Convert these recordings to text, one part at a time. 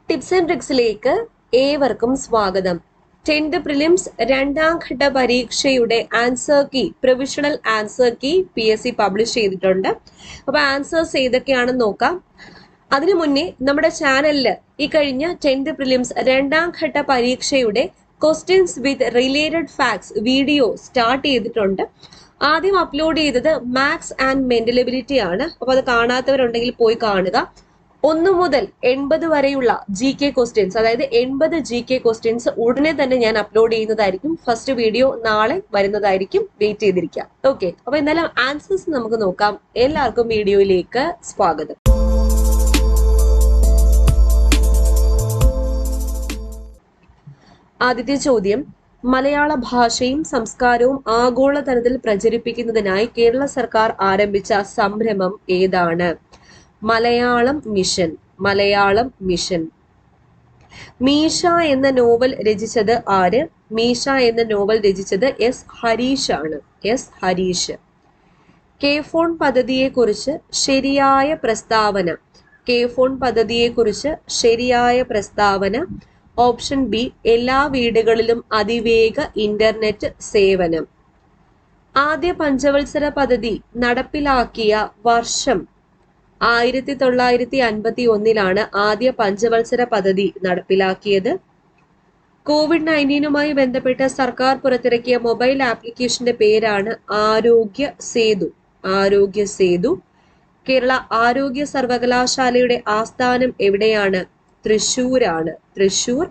Tips and ട്രിക്സിലേക്ക് ഏവർക്കും സ്വാഗതം. 10th prelims രണ്ടാം ഘട്ട പരീക്ഷയുടെ answer key, provisional answer key PSC publish ചെയ്തിട്ടുണ്ട്. അപ്പൊ ആൻസേഴ്സ് ഏതൊക്കെയാണെന്ന് നോക്കാം. അതിനു മുന്നേ നമ്മുടെ ചാനലിൽ ഈ കഴിഞ്ഞ 10th പ്രിലിംസ് രണ്ടാം ഘട്ട പരീക്ഷയുടെ questions with related facts video start ചെയ്തിട്ടുണ്ട്. ആദ്യം അപ്ലോഡ് ചെയ്തത് മാത്സ് ആൻഡ് മെന്റൽ എബിലിറ്റി ആണ്. അപ്പൊ അത് കാണാത്തവരുണ്ടെങ്കിൽ പോയി കാണുക. 1 മുതൽ 80 വരെയുള്ള GK ക്വസ്റ്റ്യൻസ്, അതായത് 80 GK ക്വസ്റ്റ്യൻസ് ഉടനെ തന്നെ ഞാൻ അപ്ലോഡ് ചെയ്യുന്നതായിരിക്കും. ഫസ്റ്റ് വീഡിയോ നാളെ വരുന്നതായിരിക്കും. വെയിറ്റ് ചെയ്തിരിക്കാം. ഓക്കെ, അപ്പൊ എന്തായാലും ആൻസേഴ്സ് നമുക്ക് നോക്കാം. എല്ലാവർക്കും വീഡിയോയിലേക്ക് സ്വാഗതം. ആദ്യത്തെ ചോദ്യം, മലയാള ഭാഷയും സംസ്കാരവും ആഗോളതലത്തിൽ പ്രചരിപ്പിക്കുന്നതിനായി കേരള സർക്കാർ ആരംഭിച്ച സംരംഭം ഏതാണ്? മലയാളം മിഷൻ. മലയാളം മിഷൻ. മീശ എന്ന നോവൽ രചിച്ചത് ആര്? മീശ എന്ന നോവൽ രചിച്ചത് S. ഹരീഷ് ആണ്. S. ഹരീഷ്. കെ-ഫോൺ പദ്ധതിയെക്കുറിച്ച് ശരിയായ പ്രസ്താവന. കെ-ഫോൺ പദ്ധതിയെക്കുറിച്ച് ശരിയായ പ്രസ്താവന. ഓപ്ഷൻ ബി, എല്ലാ വീടുകളിലും അതിവേഗ ഇന്റർനെറ്റ് സേവനം. ആദ്യ പഞ്ചവത്സര പദ്ധതി നടപ്പിലാക്കിയ വർഷം 1951 ആദ്യ പഞ്ചവത്സര പദ്ധതി നടപ്പിലാക്കിയത്. COVID-19 ബന്ധപ്പെട്ട് സർക്കാർ പുറത്തിറക്കിയ മൊബൈൽ ആപ്ലിക്കേഷന്റെ പേരാണ് ആരോഗ്യ സേതു. ആരോഗ്യ സേതു. കേരള ആരോഗ്യ സർവകലാശാലയുടെ ആസ്ഥാനം എവിടെയാണ്? തൃശൂരാണ്. തൃശൂർ.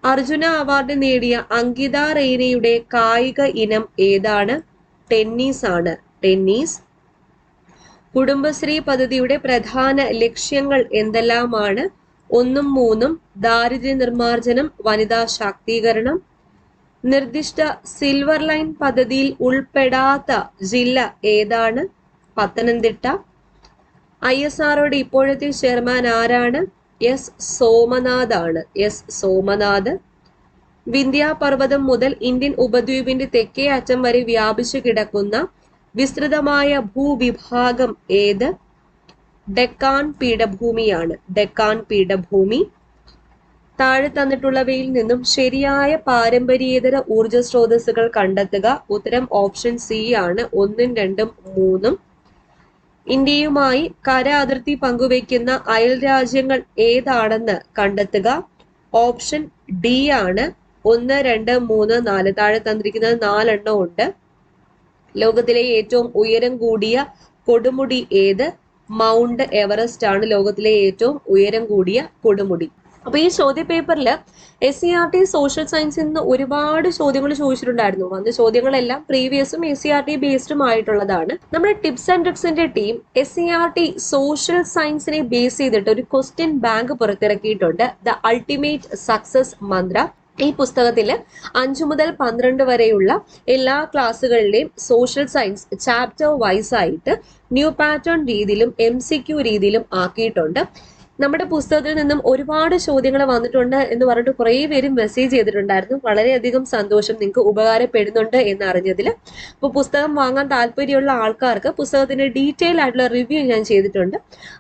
അർജുന അവാർഡ് നേടിയ അങ്കിത റെയ്നയുടെ കായിക ഇനം ഏതാണ്? ടെന്നീസ് ആണ്. ടെന്നീസ്. കുടുംബശ്രീ പദ്ധതിയുടെ പ്രധാന ലക്ഷ്യങ്ങൾ എന്തെല്ലാമാണ്? 1ഉം 3ഉം ദാരിദ്ര്യ നിർമ്മാർജ്ജനം, വനിതാ ശാക്തീകരണം. നിർദ്ദിഷ്ട സിൽവർ ലൈൻ പദ്ധതിയിൽ ഉൾപ്പെടാത്ത ജില്ല ഏതാണ്? പത്തനംതിട്ട. ISROയുടെ ഇപ്പോഴത്തെ ചെയർമാൻ ആരാണ്? S. സോമനാഥ് ആണ്. S. സോമനാഥ്. വിന്ധ്യാപർവ്വതം മുതൽ ഇന്ത്യൻ ഉപദ്വീപിന്റെ തെക്കേ അറ്റം വരെ വ്യാപിച്ചു കിടക്കുന്ന വിസ്തൃതമായ ഭൂവിഭാഗം ഏത്? ഡെക്കാൻ പീഠഭൂമിയാണ്. ഡെക്കാൻ പീഠഭൂമി. താഴെ തന്നിട്ടുള്ളവയിൽ നിന്നും ശരിയായ പാരമ്പര്യേതര ഊർജ സ്രോതസ്സുകൾ കണ്ടെത്തുക. ഉത്തരം ഓപ്ഷൻ സി ആണ്. 1ഉം 2ഉം 3ഉം. ഇന്ത്യയുമായി കര അതിർത്തി പങ്കുവയ്ക്കുന്ന അയൽ രാജ്യങ്ങൾ ഏതാണെന്ന് കണ്ടെത്തുക. ഓപ്ഷൻ ഡി ആണ്. 1, 2, 3, 4. താഴെ തന്നിരിക്കുന്നത് 4 എണ്ണം ഉണ്ട്. ലോകത്തിലെ ഏറ്റവും ഉയരം കൂടിയ കൊടുമുടി ഏത്? മൗണ്ട് എവറസ്റ്റ് ആണ് ലോകത്തിലെ ഏറ്റവും ഉയരം കൂടിയ കൊടുമുടി. അപ്പൊ ഈ ചോദ്യ പേപ്പറിൽ SCERT സോഷ്യൽ സയൻസിൽ നിന്ന് ഒരുപാട് ചോദ്യങ്ങൾ ചോദിച്ചിട്ടുണ്ടായിരുന്നു. വന്ന ചോദ്യങ്ങളെല്ലാം പ്രീവിയസും SCERT ബേസ്ഡും ആയിട്ടുള്ളതാണ്. നമ്മുടെ ടിപ്സ് ആൻഡ് ട്രിക്സിന്റെ ടീം SCERT സോഷ്യൽ സയൻസിനെ ബേസ് ചെയ്തിട്ട് ഒരു ക്വസ്റ്റ്യൻ ബാങ്ക് പുറത്തിറക്കിയിട്ടുണ്ട്. The ultimate success mantra. ഈ പുസ്തകത്തിൽ 5 മുതൽ 12 വരെയുള്ള എല്ലാ ക്ലാസ്സുകളിലെയും സോഷ്യൽ സയൻസ് ചാപ്റ്റർ വൈസ് ആയിട്ട് ന്യൂ പാറ്റേൺ രീതിയിലും MCQ രീതിയിലും ആക്കിയിട്ടുണ്ട്. നമ്മുടെ പുസ്തകത്തിൽ നിന്നും ഒരുപാട് ചോദ്യങ്ങൾ വന്നിട്ടുണ്ട് എന്ന് പറഞ്ഞിട്ട് കുറേ പേര് മെസ്സേജ് ചെയ്തിട്ടുണ്ടായിരുന്നു. വളരെയധികം സന്തോഷം, നിങ്ങൾക്ക് ഉപകാരപ്പെടുന്നുണ്ട് എന്ന് അറിഞ്ഞതിൽ. അപ്പോൾ പുസ്തകം വാങ്ങാൻ താല്പര്യമുള്ള ആൾക്കാർക്ക് പുസ്തകത്തിന്റെ ഡീറ്റെയിൽ ആയിട്ടുള്ള റിവ്യൂ ഞാൻ ചെയ്തിട്ടുണ്ട്.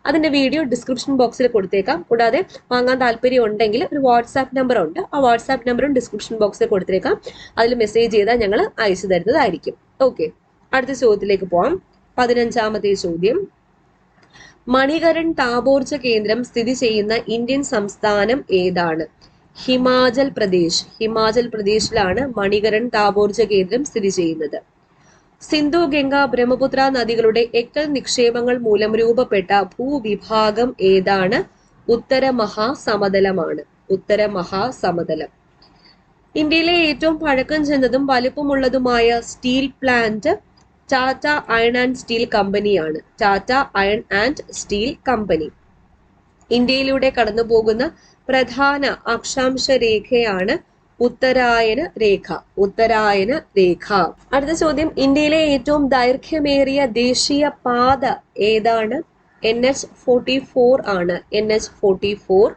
അതിന്റെ വീഡിയോ ഡിസ്ക്രിപ്ഷൻ ബോക്സിൽ കൊടുത്തേക്കാം. കൂടാതെ വാങ്ങാൻ താല്പര്യം ഉണ്ടെങ്കിൽ ഒരു വാട്സാപ്പ് നമ്പർ ഉണ്ട്. ആ വാട്സാപ്പ് നമ്പറും ഡിസ്ക്രിപ്ഷൻ ബോക്സിൽ കൊടുത്തേക്കാം. അതിൽ മെസ്സേജ് ചെയ്താൽ ഞങ്ങൾ അയച്ചു തരുന്നതായിരിക്കും. ഓക്കെ, അടുത്ത ചോദ്യത്തിലേക്ക് പോവാം. 15ാമത്തെ ചോദ്യം, മണികരൺ താപോർജ കേന്ദ്രം സ്ഥിതി ചെയ്യുന്ന ഇന്ത്യൻ സംസ്ഥാനം ഏതാണ്? ഹിമാചൽ പ്രദേശ്. ഹിമാചൽ പ്രദേശിലാണ് മണികരൺ താപോർജ കേന്ദ്രം സ്ഥിതി ചെയ്യുന്നത്. സിന്ധു, ഗംഗ, ബ്രഹ്മപുത്ര നദികളുടെ എക്കൽ നിക്ഷേപങ്ങൾ മൂലം രൂപപ്പെട്ട ഭൂവിഭാഗം ഏതാണ്? ഉത്തര മഹാസമതലമാണ്. ഉത്തര മഹാസമതലം. ഇന്ത്യയിലെ ഏറ്റവും പഴക്കം ചെന്നതും വലിപ്പമുള്ളതുമായ steel plant Tata iron and steel കമ്പനിയാണ്. Tata iron and Steel Company. ഇന്ത്യയിലൂടെ കടന്നു പോകുന്ന പ്രധാന അക്ഷാംശ രേഖയാണ് ഉത്തരായന രേഖ. ഉത്തരായന രേഖ. അടുത്ത ചോദ്യം, ഇന്ത്യയിലെ ഏറ്റവും ദൈർഘ്യമേറിയ ദേശീയ പാത ഏതാണ്? NH-44 ആണ്. NH-44.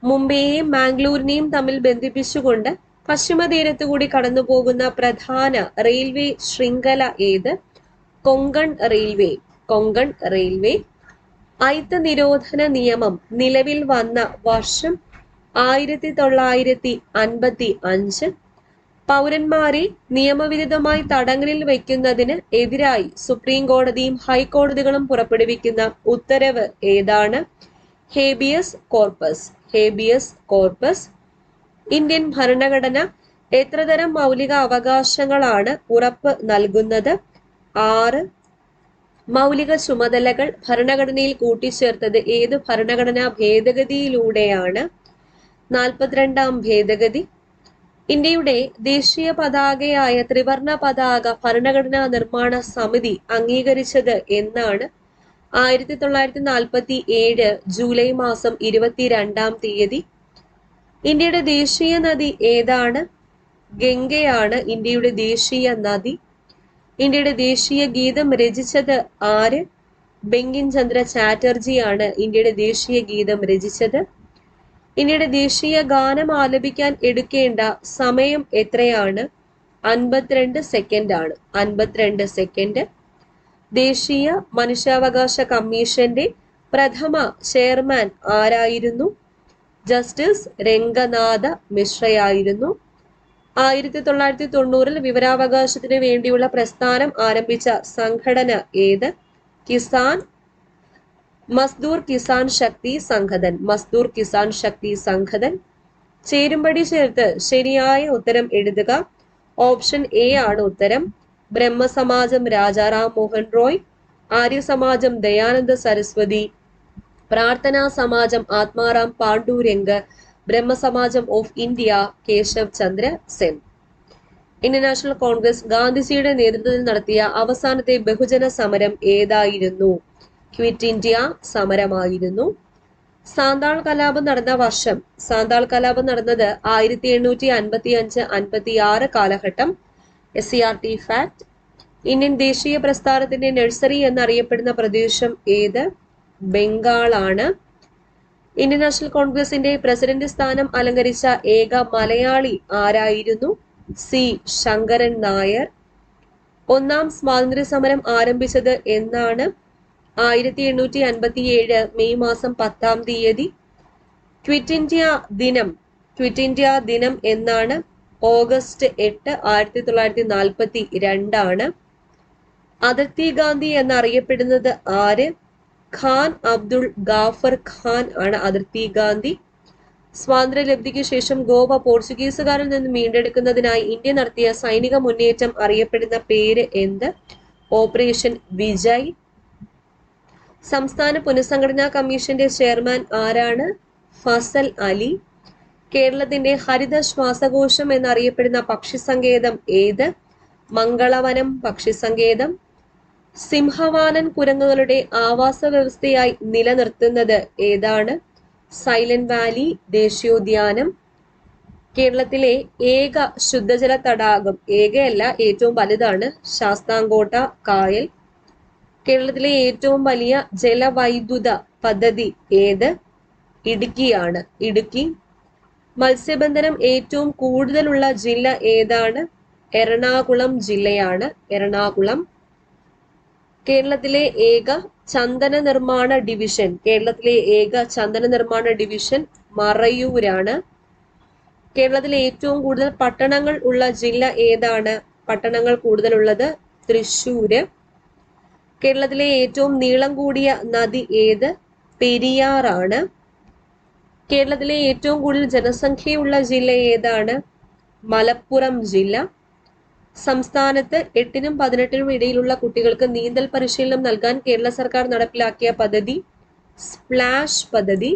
മുംബൈയെയും മാംഗ്ലൂരിനെയും തമ്മിൽ ബന്ധിപ്പിച്ചുകൊണ്ട് പശ്ചിമ തീരത്തു കൂടി കടന്നു പോകുന്ന പ്രധാന റെയിൽവേ ശൃംഖല ഏത്? കൊങ്കൺ റെയിൽവേ. കൊങ്കൺ റെയിൽവേ. അയിത്ത നിരോധന നിയമം നിലവിൽ വന്ന വർഷം 1955. പൗരന്മാരെ നിയമവിരുദ്ധമായി തടങ്കലിൽ വയ്ക്കുന്നതിന് എതിരായി സുപ്രീം കോടതിയും ഹൈക്കോടതികളും പുറപ്പെടുവിക്കുന്ന ഉത്തരവ് ഏതാണ്? Habeas corpus. Habeas corpus. Indian ഭരണഘടന എത്രതരം മൗലിക അവകാശങ്ങളാണ് ഉറപ്പ് നൽകുന്നത്? 6. മൗലിക ചുമതലകൾ ഭരണഘടനയിൽ കൂട്ടിച്ചേർത്തത് ഏത് ഭരണഘടനാ ഭേദഗതിയിലൂടെയാണ്? 42ാം ഭേദഗതി. ഇന്ത്യയുടെ ദേശീയ പതാകയായ ത്രിവർണ പതാക ഭരണഘടനാ നിർമ്മാണ സമിതി അംഗീകരിച്ചത് എന്നാണ്? 1947 ജൂലൈ മാസം 22ാം തീയതി. ഇന്ത്യയുടെ ദേശീയ നദി ഏതാണ്? ഗംഗയാണ് ഇന്ത്യയുടെ ദേശീയ നദി. ഇന്ത്യയുടെ ദേശീയ ഗീതം രചിച്ചത് ആര്? ബങ്കിം ചന്ദ്ര ചാറ്റർജിയാണ് ഇന്ത്യയുടെ ദേശീയ ഗീതം രചിച്ചത്. ഇന്ത്യയുടെ ദേശീയ ഗാനം ആലപിക്കാൻ എടുക്കേണ്ട സമയം എത്രയാണ്? 52 സെക്കൻഡ് ആണ്. 52 സെക്കൻഡ്. ദേശീയ മനുഷ്യാവകാശ കമ്മീഷന്റെ പ്രഥമ ചെയർമാൻ ആരായിരുന്നു? ജസ്റ്റിസ് രംഗനാഥ മിശ്രയായിരുന്നു. 1990 വിവരാവകാശത്തിന് വേണ്ടിയുള്ള പ്രസ്ഥാനം ആരംഭിച്ച സംഘടന ഏത്? മസ്ദൂർ കിസാൻ ശക്തി സംഘടൻ. മസ്ദൂർ കിസാൻ ശക്തി സംഘടൻ. ചേരുംപടി ചേർത്ത് ശരിയായ ഉത്തരം എഴുതുക. ഓപ്ഷൻ എ ആണ് ഉത്തരം. ബ്രഹ്മസമാജം രാജാറാം മോഹൻ റോയ്, ആര്യസമാജം ദയാനന്ദ സരസ്വതി, പ്രാർത്ഥനാ സമാജം ആത്മാറാം പാണ്ഡുരംഗ്, ബ്രഹ്മസമാജം of India Keshav Chandra Sen. Indian National Congress ഗാന്ധിജിയുടെ നേതൃത്വത്തിൽ നടത്തിയ അവസാനത്തെ ബഹുജന സമരം ഏതായിരുന്നു? Quit India സമരമായിരുന്നു. സാന്താൾ കലാപം നടന്ന വർഷം? സാന്താൾ കലാപം നടന്നത് 1855-56 കാലഘട്ടം. SCRT fact. ഇന്ത്യൻ ദേശീയ പ്രസ്ഥാനത്തിന്റെ നഴ്സറി എന്നറിയപ്പെടുന്ന പ്രദേശം ഏത്? ബംഗാളാണ്. ഇന്ത്യൻ നാഷണൽ കോൺഗ്രസിന്റെ പ്രസിഡന്റ് സ്ഥാനം അലങ്കരിച്ച ഏക മലയാളി ആരായിരുന്നു? സി ശങ്കരൻ നായർ. ഒന്നാം സ്വാതന്ത്ര്യ സമരം ആരംഭിച്ചത് എന്നാണ്? 1857 മെയ് മാസം 10ാം തീയതി. ക്വിറ്റ് ഇന്ത്യ ദിനം എന്നാണ്? ഓഗസ്റ്റ് 8, 1942 ആണ്. അതിർത്തി ഗാന്ധി എന്നറിയപ്പെടുന്നത് ആര്? ഖാൻ അബ്ദുൾ ഗാഫർ ഖാൻ ആണ് അതിർത്തി ഗാന്ധി. സ്വാതന്ത്ര്യലബ്ധിക്ക് ശേഷം ഗോവ പോർച്ചുഗീസുകാരിൽ നിന്ന് വീണ്ടെടുക്കുന്നതിനായി ഇന്ത്യ നടത്തിയ സൈനിക മുന്നേറ്റം അറിയപ്പെടുന്ന പേര് എന്ത്? ഓപ്പറേഷൻ വിജയ്. സംസ്ഥാന പുനഃസംഘടനാ കമ്മീഷന്റെ ചെയർമാൻ ആരാണ്? ഫസൽ അലി. കേരളത്തിന്റെ ഹരിത ശ്വാസകോശം എന്നറിയപ്പെടുന്ന പക്ഷിസങ്കേതം ഏത്? മംഗളവനം പക്ഷിസങ്കേതം. സിംഹവാലൻ കുരങ്ങുകളുടെ ആവാസ വ്യവസ്ഥയായി നിലനിർത്തുന്നത് ഏതാണ്? സൈലന്റ് വാലി ദേശീയോദ്യാനം. കേരളത്തിലെ ഏക ശുദ്ധജല തടാകം, ഏകയല്ല ഏറ്റവും വലുതാണ്, ശാസ്താംകോട്ട കായൽ. കേരളത്തിലെ ഏറ്റവും വലിയ ജലവൈദ്യുത പദ്ധതി ഏത്? ഇടുക്കിയാണ്. ഇടുക്കി. മത്സ്യബന്ധനം ഏറ്റവും കൂടുതലുള്ള ജില്ല ഏതാണ്? എറണാകുളം ജില്ലയാണ്. എറണാകുളം. കേരളത്തിലെ ഏക ചന്ദന നിർമ്മാണ ഡിവിഷൻ മറയൂരാണ്. കേരളത്തിലെ ഏറ്റവും കൂടുതൽ പട്ടണങ്ങൾ ഉള്ള ജില്ല ഏതാണ്? പട്ടണങ്ങൾ കൂടുതലുള്ളത് തൃശ്ശൂര്. കേരളത്തിലെ ഏറ്റവും നീളം കൂടിയ നദി ഏത്? പെരിയാറാണ്. കേരളത്തിലെ ഏറ്റവും കൂടുതൽ ജനസംഖ്യയുള്ള ജില്ല ഏതാണ്? മലപ്പുറം ജില്ല. സംസ്ഥാനത്ത് 8നും 18നും ഇടയിലുള്ള കുട്ടികൾക്ക് നീന്തൽ പരിശീലനം നൽകാൻ കേരള സർക്കാർ നടപ്പിലാക്കിയ പദ്ധതി സ്പ്ലാഷ് പദ്ധതി.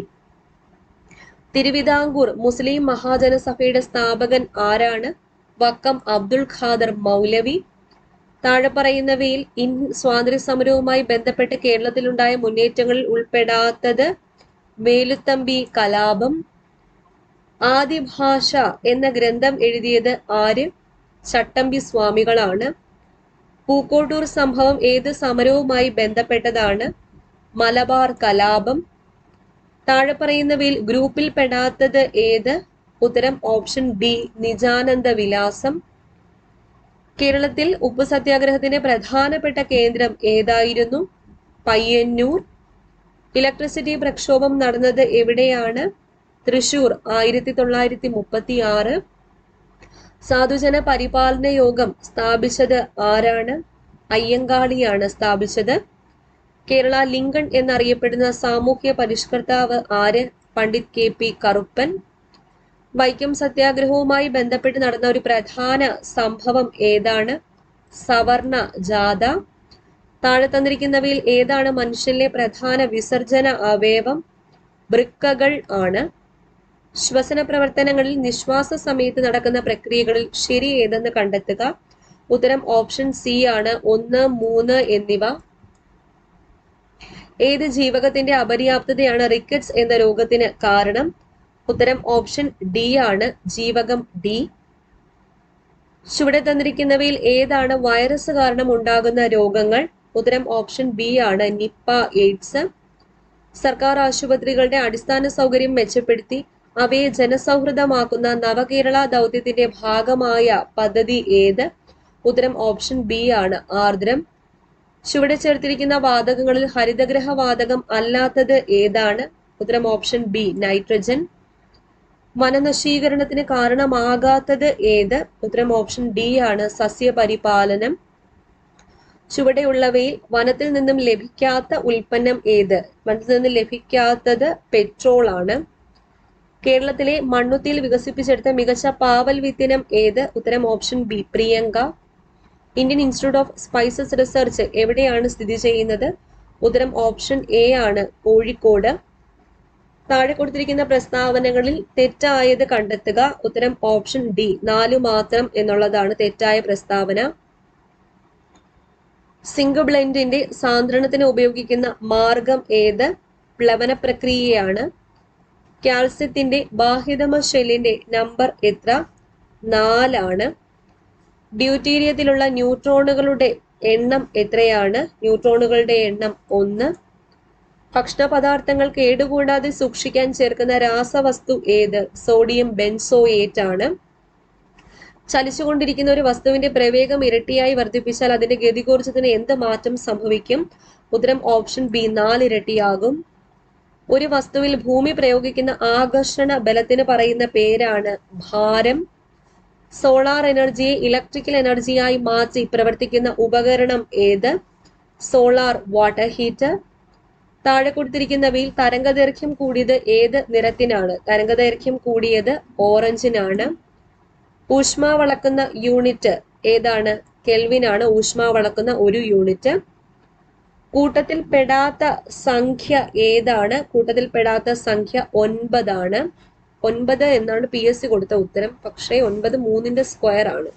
തിരുവിതാംകൂർ മുസ്ലിം മഹാജനസഭയുടെ സ്ഥാപകൻ ആരാണ്? വക്കം അബ്ദുൾ ഖാദർ മൗലവി. താഴെ പറയുന്നവയിൽ സ്വാതന്ത്ര്യ സമരവുമായി ബന്ധപ്പെട്ട് കേരളത്തിലുണ്ടായ മുന്നേറ്റങ്ങളിൽ ഉൾപ്പെടാത്തത്? വേലുത്തമ്പി കലാപം. ആദ്യ ഭാഷ എന്ന ഗ്രന്ഥം എഴുതിയത് ആര്? ചട്ടമ്പി സ്വാമികളാണ്. പൂക്കോട്ടൂർ സംഭവം ഏത് സമരവുമായി ബന്ധപ്പെട്ടതാണ്? മലബാർ കലാപം. താഴെ പറയുന്നവയിൽ ഗ്രൂപ്പിൽ പെടാത്തത് ഏത്? ഉത്തരം ഓപ്ഷൻ ബി നിജാനന്ദ വിലാസം. കേരളത്തിൽ ഉപ്പു സത്യാഗ്രഹത്തിന്റെ പ്രധാനപ്പെട്ട കേന്ദ്രം ഏതായിരുന്നു? പയ്യന്നൂർ. ഇലക്ട്രിസിറ്റി പ്രക്ഷോഭം നടന്നത് എവിടെയാണ്? തൃശൂർ 1936. സാധുജന പരിപാലന യോഗം സ്ഥാപിച്ചത് ആരാണ്? അയ്യങ്കാളിയാണ് സ്ഥാപിച്ചത്. കേരള ലിങ്കൺ എന്നറിയപ്പെടുന്ന സാമൂഹ്യ പരിഷ്കർത്താവ് ആര്? പണ്ഡിറ്റ് KP കറുപ്പൻ. വൈക്കം സത്യാഗ്രഹവുമായി ബന്ധപ്പെട്ട് നടന്ന ഒരു പ്രധാന സംഭവം ഏതാണ്? സവർണ ജാഥ. താഴെ തന്നിരിക്കുന്നവയിൽ ഏതാണ് മനുഷ്യനിലെ പ്രധാന വിസർജന അവയവം? വൃക്കകൾ ആണ്. ശ്വസന പ്രവർത്തനങ്ങളിൽ നിശ്വാസ സമയത്ത് നടക്കുന്ന പ്രക്രിയകളിൽ ശരി ഏതെന്ന് കണ്ടെത്തുക. ഉത്തരം ഓപ്ഷൻ സി ആണ്. 1, 3 എന്നിവ. ഏത് ജീവകത്തിന്റെ അപര്യാപ്തതയാണ് റിക്കറ്റ്സ് എന്ന രോഗത്തിന് കാരണം? ഉത്തരം ഓപ്ഷൻ ഡി ആണ്. ജീവകം ഡി. ചുവടെ തന്നിരിക്കുന്നവയിൽ ഏതാണ് വൈറസ് കാരണം ഉണ്ടാകുന്ന രോഗങ്ങൾ? ഉത്തരം ഓപ്ഷൻ ബി ആണ്. Nipah, AIDS. സർക്കാർ ആശുപത്രികളുടെ അടിസ്ഥാന സൗകര്യം മെച്ചപ്പെടുത്തി അവയെ ജനസൗഹൃദമാക്കുന്ന നവകേരള ദൗത്യത്തിന്റെ ഭാഗമായ പദ്ധതി ഏത്? ഉത്തരം ഓപ്ഷൻ ബി ആണ്. ആർദ്രം. ചുവടെ ചേർത്തിരിക്കുന്ന വാതകങ്ങളിൽ ഹരിതഗ്രഹ വാതകം അല്ലാത്തത് ഏതാണ്? ഉത്തരം ഓപ്ഷൻ ബി നൈട്രജൻ. വനനശീകരണത്തിന് കാരണമാകാത്തത് ഏത്? ഉത്തരം ഓപ്ഷൻ ഡി ആണ്. സസ്യപരിപാലനം. ചുവടെയുള്ളവയിൽ വനത്തിൽ നിന്നും ലഭിക്കാത്ത ഉൽപ്പന്നം ഏത്? വനത്തിൽ നിന്നും ലഭിക്കാത്തത് പെട്രോൾ ആണ്. കേരളത്തിലെ മണ്ണുത്തിയിൽ വികസിപ്പിച്ചെടുത്ത മികച്ച പാവൽ വിത്തിനം ഏത്? ഉത്തരം option B Priyanka. Indian institute of spices research എവിടെയാണ് സ്ഥിതി ചെയ്യുന്നത്? ഉത്തരം ഓപ്ഷൻ എ ആണ്. കോഴിക്കോട്. താഴെ കൊടുത്തിരിക്കുന്ന പ്രസ്താവനകളിൽ തെറ്റായത് കണ്ടെത്തുക. ഉത്തരം ഓപ്ഷൻ ഡി 4 മാത്രം എന്നുള്ളതാണ് തെറ്റായ പ്രസ്താവന. സിങ്ക് ബ്ലെൻഡിന്റെ സാന്ദ്രണത്തിന് ഉപയോഗിക്കുന്ന മാർഗം ഏത്? പ്ലവന പ്രക്രിയയാണ്. കാൽസ്യത്തിന്റെ ബാഹ്യതമ ഷെല്ലിന്റെ നമ്പർ എത്ര? 4 ആണ്. ഡ്യൂട്ടീരിയത്തിലുള്ള ന്യൂട്രോണുകളുടെ എണ്ണം എത്രയാണ്? ന്യൂട്രോണുകളുടെ എണ്ണം 1. ഭക്ഷണപദാർത്ഥങ്ങൾ കേടുകൂടാതെ സൂക്ഷിക്കാൻ ചേർക്കുന്ന രാസവസ്തു ഏത്? സോഡിയം ബെൻസോയേറ്റ് ആണ്. ചലിച്ചുകൊണ്ടിരിക്കുന്ന ഒരു വസ്തുവിന്റെ പ്രവേഗം ഇരട്ടിയായി വർദ്ധിപ്പിച്ചാൽ അതിന്റെ ഗതികോർജ്ജത്തിന് എന്ത് മാറ്റം സംഭവിക്കും? ഉത്തരം ഓപ്ഷൻ ബി 4 ഇരട്ടിയാകും. ഒരു വസ്തുവിൽ ഭൂമി പ്രയോഗിക്കുന്ന ആകർഷണ ബലത്തിന് പറയുന്ന പേരാണ് ഭാരം. സോളാർ എനർജിയെ ഇലക്ട്രിക്കൽ എനർജിയായി മാറ്റി പ്രവർത്തിക്കുന്ന ഉപകരണം ഏത്? Solar water heater. താഴെ കൊടുത്തിരിക്കുന്നവയിൽ തരംഗദൈർഘ്യം കൂടിയത് ഏത് നിറത്തിനാണ്? തരംഗദൈർഘ്യം കൂടിയത് ഓറഞ്ചിനാണ്. ഊഷ്മാവ് അളക്കുന്ന യൂണിറ്റ് ഏതാണ്? കെൽവിൻ ആണ് ഊഷ്മാവ് അളക്കുന്ന ഒരു യൂണിറ്റ്. കൂട്ടത്തിൽ പെടാത്ത സംഖ്യ ഏതാണ്? കൂട്ടത്തിൽ പെടാത്ത സംഖ്യ 9 ആണ്. 9 എന്നാണ് PSC കൊടുത്ത ഉത്തരം. പക്ഷേ 9 3ന്റെ സ്ക്വയർ ആണ്.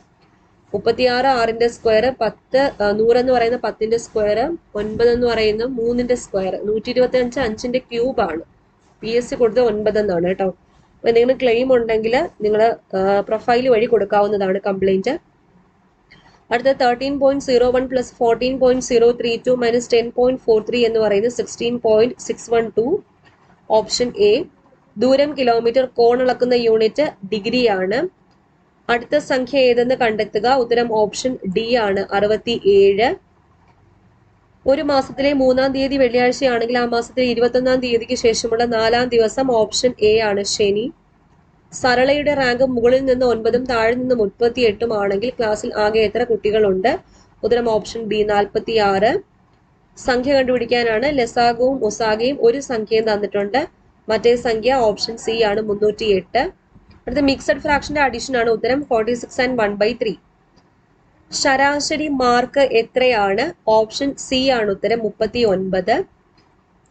36 6ന്റെ സ്ക്വയർ, 10 100 എന്ന് പറയുന്ന 10ന്റെ സ്ക്വയർ, 9 എന്ന് പറയുന്ന 3ന്റെ സ്ക്വയർ, 125 5ന്റെ ക്യൂബ് ആണ്. PSC കൊടുത്ത 9 എന്നാണ് കേട്ടോ. അപ്പൊ എന്തെങ്കിലും ക്ലെയിം ഉണ്ടെങ്കിൽ നിങ്ങൾ പ്രൊഫൈൽ വഴി കൊടുക്കാവുന്നതാണ് കംപ്ലൈന്റ്. അടുത്ത 13.01 പ്ലസ് 14.032 മൈനസ് 10.43 എന്ന് പറയുന്നത് 16.612. Option A. ദൂരം കിലോമീറ്റർ, കോൺ അളക്കുന്ന യൂണിറ്റ് ഡിഗ്രി ആണ്. അടുത്ത സംഖ്യ ഏതെന്ന് കണ്ടെത്തുക. ഉത്തരം ഓപ്ഷൻ ഡി ആണ് 67. ഒരു മാസത്തിലെ 3-ാം തീയതി വെള്ളിയാഴ്ചയാണെങ്കിൽ ആ മാസത്തിലെ 21-ാം തീയതിക്ക് ശേഷമുള്ള 4-ാം ദിവസം ഓപ്ഷൻ എ ആണ് ശനി. സരളയുടെ റാങ്ക് മുകളിൽ നിന്ന് 9ഉം താഴെ നിന്ന് 38ഉം ആണെങ്കിൽ ക്ലാസ്സിൽ ആകെ എത്ര കുട്ടികളുണ്ട്? ഉത്തരം ഓപ്ഷൻ ബി 46. സംഖ്യ കണ്ടുപിടിക്കാനാണ്. ലസാഗുവും ഒസാഗയും ഒരു സംഖ്യയും തന്നിട്ടുണ്ട്. മറ്റേ സംഖ്യ ഓപ്ഷൻ സി ആണ് 308. അടുത്ത മിക്സഡ് ഫ്രാക്ഷന്റെ അഡീഷൻ ആണ് ഉത്തരം 46 and 1/3. ശരാശരി മാർക്ക് എത്രയാണ്? ഓപ്ഷൻ സി ആണ് ഉത്തരം 39.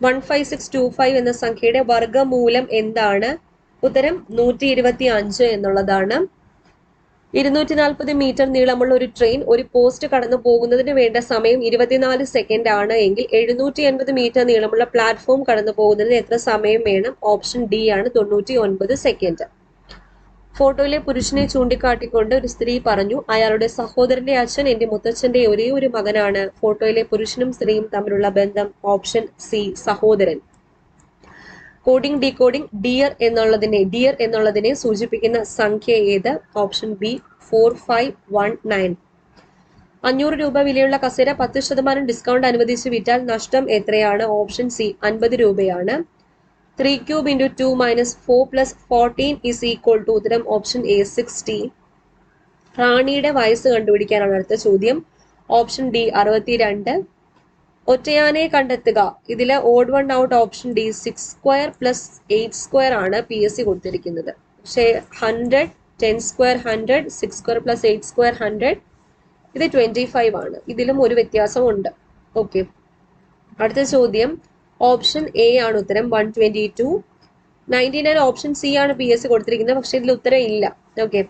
15625 എന്ന സംഖ്യയുടെ വർഗമൂലം എന്താണ്? ഉത്തരം 125 എന്നുള്ളതാണ്. 240 മീറ്റർ നീളമുള്ള ഒരു ട്രെയിൻ ഒരു പോസ്റ്റ് കടന്നു പോകുന്നതിന് വേണ്ട സമയം 24 സെക്കൻഡ് ആണ് എങ്കിൽ 780 മീറ്റർ നീളമുള്ള പ്ലാറ്റ്ഫോം കടന്നു പോകുന്നതിന് എത്ര സമയം വേണം? ഓപ്ഷൻ ഡി ആണ് 99 സെക്കൻഡ്. ഫോട്ടോയിലെ പുരുഷനെ ചൂണ്ടിക്കാട്ടിക്കൊണ്ട് ഒരു സ്ത്രീ പറഞ്ഞു, അയാളുടെ സഹോദരന്റെ അച്ഛൻ എന്റെ മുത്തച്ഛന്റെ ഒരേ ഒരു മകനാണ്. ഫോട്ടോയിലെ പുരുഷനും സ്ത്രീയും തമ്മിലുള്ള ബന്ധം? ഓപ്ഷൻ സി സഹോദരൻ. കോഡിംഗ് ഡീകോഡിംഗ് ഡിയർ എന്നുള്ളതിനെ സൂചിപ്പിക്കുന്ന സംഖ്യ ഏത്? Option B 4519. 500 രൂപ വിലയുള്ള കസേര 10% ഡിസ്കൗണ്ട് അനുവദിച്ച് വിറ്റാൽ നഷ്ടം എത്രയാണ്? ഓപ്ഷൻ സി 50 രൂപയാണ്. 3 cube into 2 minus 4 plus 14 is equal to ഉത്തരം ഓപ്ഷൻ എ 60. റാണിയുടെ വയസ്സ് കണ്ടുപിടിക്കാനാണ് അടുത്ത ചോദ്യം. Option D 62. ഒറ്റയാനെ കണ്ടെത്തുക. ഇതില് odd one out option D 6 square plus 8 square ആണ് PSC കൊടുത്തിരിക്കുന്നത്. പക്ഷേ 100, 10 സ്ക്വയർ 100, 6 സ്ക്വയർ പ്ലസ് 8 സ്ക്വയർ 100, ഇത് 25 ആണ്. ഇതിലും ഒരു വ്യത്യാസമുണ്ട്. ഓക്കെ, അടുത്ത ചോദ്യം ഓപ്ഷൻ എ ആണ് ഉത്തരം 122. 99 ഓപ്ഷൻ സി ആണ് PSC കൊടുത്തിരിക്കുന്നത്, പക്ഷെ ഇതിൽ ഉത്തരം ഇല്ല. ഓക്കെ,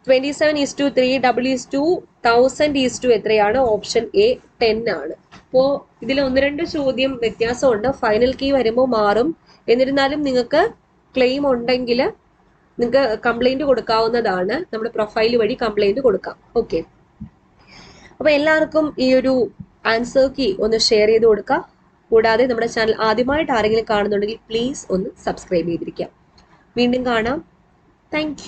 27:3, W:1000 എത്രയാണ്? ഓപ്ഷൻ എ 10 ആണ്. അപ്പോ ഇതിൽ 1-2 ചോദ്യം വ്യത്യാസമുണ്ട്. ഫൈനൽ കീ വരുമ്പോൾ മാറും. എന്നിരുന്നാലും നിങ്ങൾക്ക് ക്ലെയിം ഉണ്ടെങ്കിൽ നിങ്ങൾക്ക് കംപ്ലൈന്റ് കൊടുക്കാവുന്നതാണ്. നമ്മുടെ പ്രൊഫൈൽ വഴി കംപ്ലൈന്റ് കൊടുക്കാം. ഓക്കെ, അപ്പൊ എല്ലാവർക്കും ഈ ഒരു ആൻസർ കീ ഒന്ന് ഷെയർ ചെയ്ത് കൊടുക്കുക. കൂടാതെ നമ്മുടെ ചാനൽ ആദ്യമായിട്ട് ആരെങ്കിലും കാണുന്നുണ്ടെങ്കിൽ പ്ലീസ് ഒന്ന് സബ്സ്ക്രൈബ് ചെയ്തിരിക്കാം. വീണ്ടും കാണാം. താങ്ക്